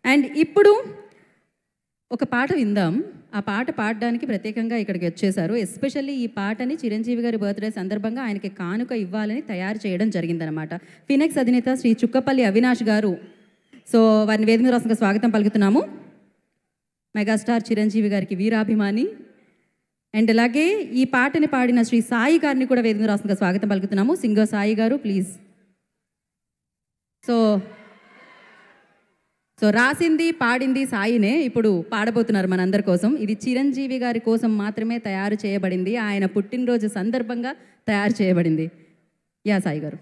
And ఇప్పుడు ఒక పాట విందాం. ఆ పాట పాడడానికి ప్రత్యేకంగా ఇక్కడికి వచ్చేసారు. ఎస్పెషల్లీ ఈ పాటని చిరంజీవి గారి బర్త్డే సందర్భంగా ఆయనకి కానుక ఇవ్వాలని తయారు చేయడం జరిగిందనమాట. ఫినెక్స్ అధినేత శ్రీ చుక్కపల్లి అవినాష్ గారు. సో వారిని వేదిక మీద రాష్ట్రంగా స్వాగతం పలుకుతున్నాము. మెగాస్టార్ చిరంజీవి గారికి వీరాభిమాని. అండ్ అలాగే ఈ పాటని పాడిన శ్రీ సాయి గారిని కూడా వేదిక మీద రాష్ట్రంగా స్వాగతం పలుకుతున్నాము. సింగర్ సాయి గారు ప్లీజ్. సో రాసింది పాడింది సాయినే, ఇప్పుడు పాడబోతున్నారు మనందరి కోసం. ఇది చిరంజీవి గారి కోసం మాత్రమే తయారు చేయబడింది, ఆయన పుట్టినరోజు సందర్భంగా తయారు చేయబడింది. యా సాయి గారు.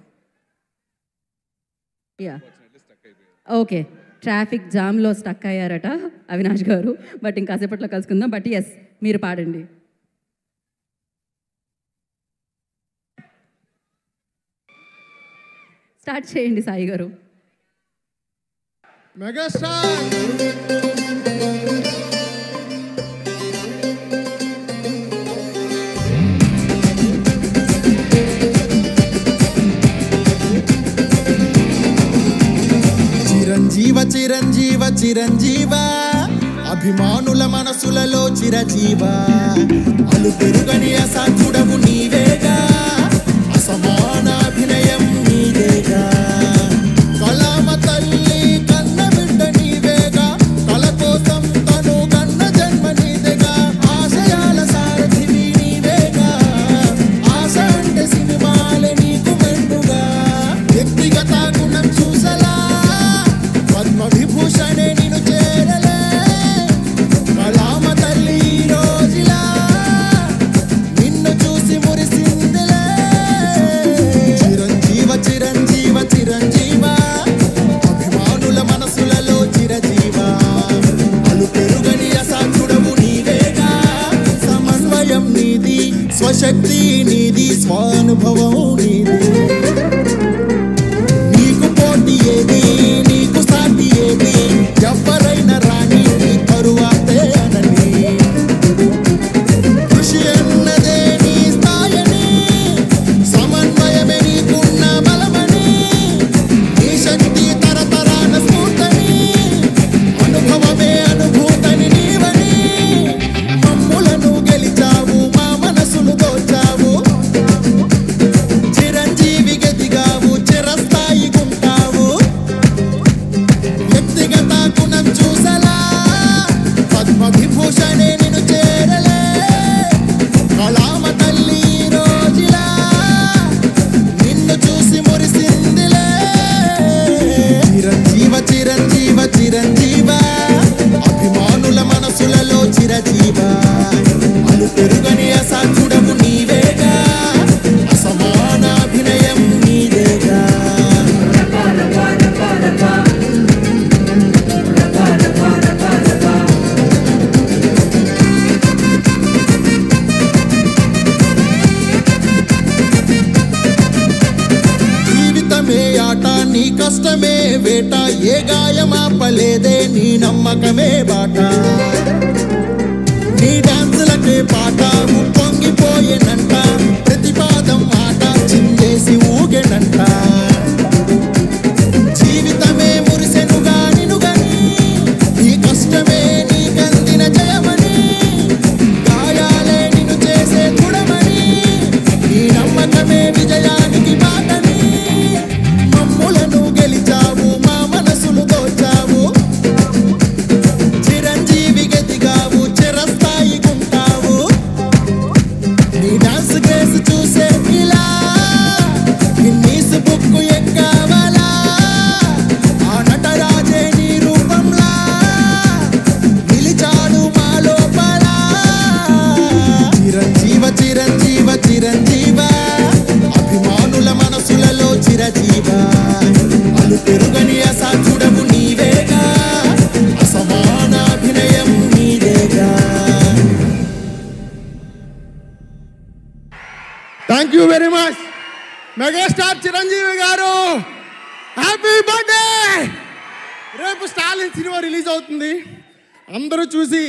యా ఓకే, ట్రాఫిక్ జామ్లో స్టక్ అయ్యారట అవినాష్ గారు. బట్ ఇంకాసేపట్లో కలుసుకుందాం. బట్ ఎస్, మీరు పాడండి. స్టార్ట్ చేయండి సాయి గారు. మెగాస్టార్ చిరంజీవ చిరంజీవ చిరంజీవ అభిమానుల మనసులలో చిరజీవ అలు పెరుగని అసాధ్యుడవు నీవేగా అసమాన అభినయం నీవేగా కళామ తల్లి కన్న బిడ్డ నీవేగా కళ కోసం తను కన్న జన్మ నీదేగా ఆశయాల సారథివి నీవేగా ఆశ అంటే సినిమాలే నీకు మెండుగా వ్యక్తిగత గుణం చూసలా పద్మ విభూషణే నిన్ను చేరలే కళామ తల్లి ఈ రోజులా నిన్ను చూసి మురిసిందిలే చిరంజీవ చిరంజీవ చిరంజీవ అభిమానుల మనసులలో చిరజీవ అలు పెరుగని అసాధ్యుడవు నీవేగా సమన్వయం నీది స్వశక్తి నీది స్వానుభవం నీది నీకు పోటీ ఏది నీకు సాటి ఏది ఎవరైనా రాని నీ తరువాతే అనని కృషి అన్నదే నీ స్థాయిని సమన్వయమే నీకున్న బలమని నీ శక్తి తరతరాన స్ఫూర్తని అనుభవమే అనుభూతని నీవని మమ్ములను గెలిచావు మా మనసును దోచావు చిరంజీవి గదిగావు చిరస్థాయి గుంటావు వ్యక్తిగత గుణం చూసలా పద్మ విభూషణే నిన్ను చేరలే కళామ తల్లి ఈ రోజులా నిన్ను చూసి మురిసిందిలే చిరంజీవ చిరంజీవ చిరంజీవ అభిమానుల మనసులలో చిరజీవ అలు పెరుగని అసాధ్యుడవు నీవేగా అసమాన అభినయం నీదేగా జీవితమే ఆట నీ కష్టమే వేట ఏ గాయమాపలేదే నీ నమ్మకమే బాట నీ డాన్సులకే పాట పొంగిపోయేనంట ప్రతిపాదం ఆట చిందేసి ఊగెనంట జీవితమే మురిసెనుగా నినుగని నీ కష్టమే నీ కందిన జయమని గాయాలే నిన్ను చేసే దృఢమని నీ నమ్మకమే విజయానికి బాటని మమ్ములను గెలిచావు మా మనసును దోచావు చిరంజీవి గదిగావు చిరస్థాయి గుంటావు నీ డాన్స్ గ్రేస్ చూసే ఇలా గిన్నీస్ బుక్కు ఎక్కావలా ఆ నటరాజే నీ రూపంలా నిలిచాడు మా లోపల చిరంజీవ చిరంజీవ చిరంజీవ అభిమానుల మనసులలో చిరజీవ అలు పెరుగని అసాధ్యుడవు నీవేగా అసమాన అభినయం నీదేగా thank you very much megastar Chiranjeevi గారు. Happy birthday. రేపు స్టాలిన్ సినిమా రిలీజ్ అవుతుంది. అందరూ చూసి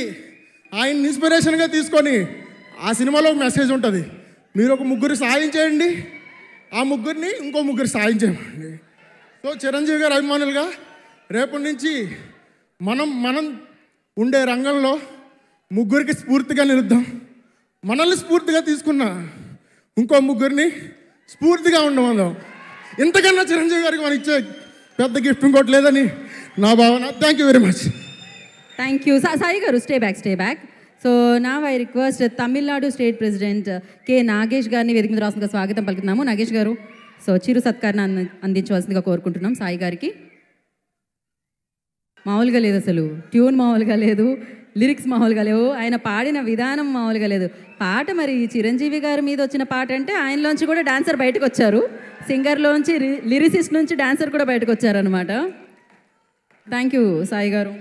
ఆయన ఇన్స్పిరేషన్గా తీసుకొని ఆ సినిమాలో ఒక మెసేజ్ ఉంటుంది. మీరు ఒక ముగ్గురు సాయం చేయండి, ఆ ముగ్గురిని ఇంకో ముగ్గురు సాయం చేయండి. సో చిరంజీవి గారు అభిమానులుగా రేపటి నుంచి మనం ఉండే రంగంలో ముగ్గురికి స్ఫూర్తిగా నిలుద్దాం. మనల్ని స్ఫూర్తిగా తీసుకున్న ఇంకో ముగ్గురిని స్ఫూర్తిగా ఉండమందాం. ఇంతకన్నా చిరంజీవి గారికి మనం ఇచ్చే పెద్ద గిఫ్ట్ ఇంకోటి లేదని నా భావన. Thank you very much. Thank you. Sai గారు స్టే బ్యాక్. సో నా I request Tamil Nadu state president K Nagesh గారిని వేదిక మీద రాష్ట్రంగా స్వాగతం పలుకుతున్నాము. నాగేష్ గారు, సో చిరు సత్కారాన్ని అందించవలసిందిగా కోరుకుంటున్నాం సాయి గారికి. మామూలుగా లేదు, అసలు ట్యూన్ మామూలుగా లేదు, లిరిక్స్ మామూలుగా లేవు, ఆయన పాడిన విధానం మామూలుగా లేదు. పాట మరి చిరంజీవి గారి మీద వచ్చిన పాట అంటే ఆయనలోంచి కూడా డాన్సర్ బయటకు వచ్చారు, సింగర్లోంచి లిరిసిస్ట్ నుంచి డాన్సర్ కూడా బయటకు వచ్చారనమాట. థ్యాంక్ యూ సాయి గారు.